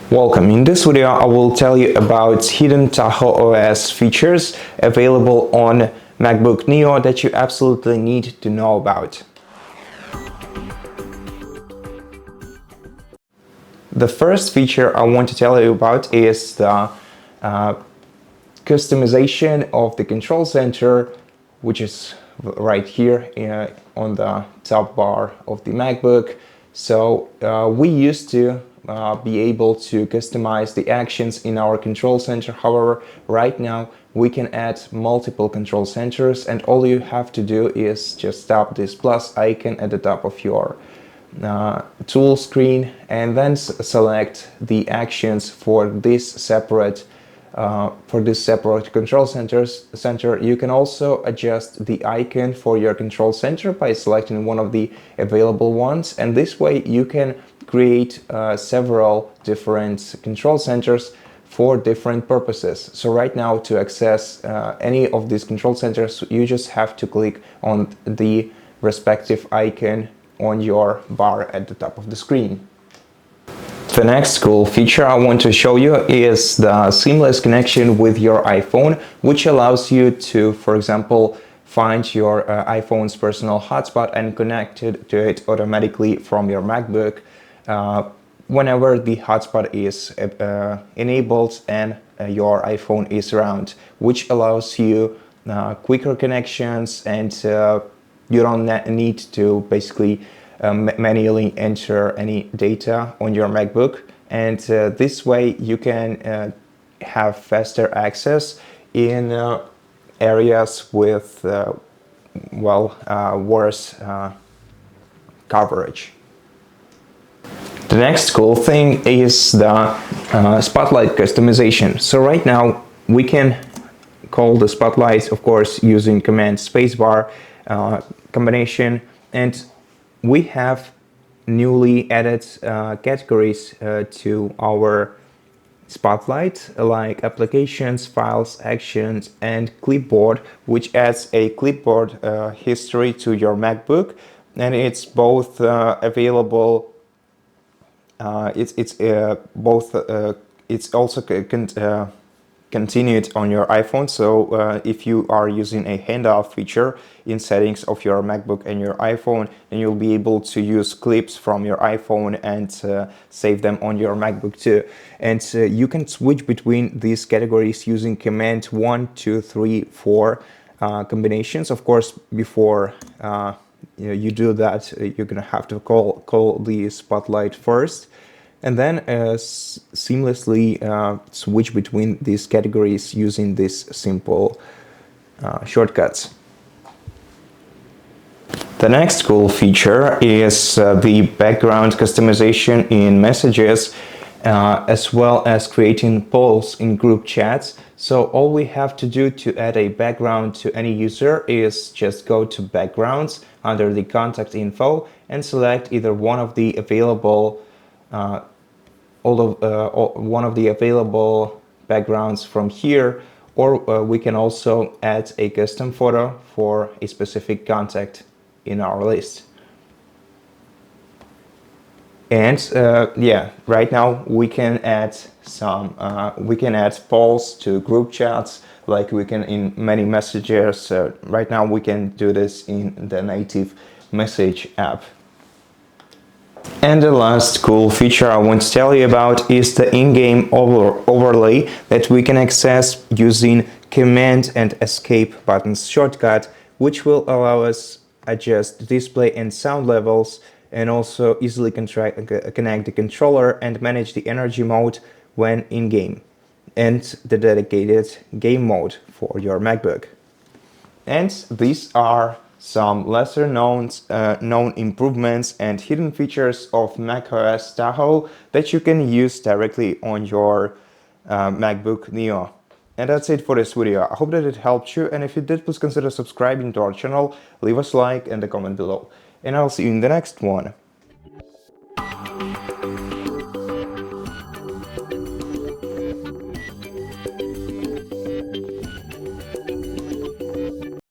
Welcome. In this video I will tell you about hidden Tahoe OS features available on MacBook Neo that you absolutely need to know about. The first feature I want to tell you about is the customization of the control center, which is right here on the top bar of the MacBook. So we used to be able to customize the actions in our control center. However, right now we can add multiple control centers, and all you have to do is just tap this plus icon at the top of your tool screen and then select the actions for this separate control center. You can also adjust the icon for your control center by selecting one of the available ones, and this way you can create several different control centers for different purposes. So right now, to access any of these control centers, you just have to click on the respective icon on your bar at the top of the screen. The next cool feature I want to show you is the seamless connection with your iPhone, which allows you to, for example, find your iPhone's personal hotspot and connect it to it automatically from your MacBook whenever the hotspot is enabled and your iPhone is around, which allows you quicker connections, and you don't need to basically manually enter any data on your MacBook, and this way you can have faster access in areas with worse coverage. The next cool thing is the spotlight customization. So right now we can call the spotlights, of course, using Command spacebar combination, and we have newly added categories to our spotlight, like applications, files, actions, and clipboard, which adds a clipboard history to your MacBook, and it's both available. It's also continued on your iPhone. So if you are using a handoff feature in settings of your MacBook and your iPhone, then you'll be able to use clips from your iPhone and save them on your MacBook too. And you can switch between these categories using Command 1, 2, 3, 4 combinations. Of course, before you do that, you're gonna have to call the spotlight first, and then seamlessly switch between these categories using these simple shortcuts. The next cool feature is the background customization in Messages, as well as creating polls in group chats. So all we have to do to add a background to any user is just go to Backgrounds under the Contact Info and select either one of the available backgrounds from here, or we can also add a custom photo for a specific contact in our list. And yeah, right now we can add polls to group chats, like we can in many messages. Right now we can do this in the native message app. And the last cool feature I want to tell you about is the in-game overlay that we can access using Command and Escape buttons shortcut, which will allow us adjust display and sound levels, and also easily connect the controller and manage the energy mode when in-game, and the dedicated game mode for your MacBook. And these are some lesser known improvements and hidden features of macOS Tahoe that you can use directly on your MacBook Neo. And that's it for this video. I hope that it helped you, and if it did, please consider subscribing to our channel, leave us a like and a comment below. And I'll see you in the next one.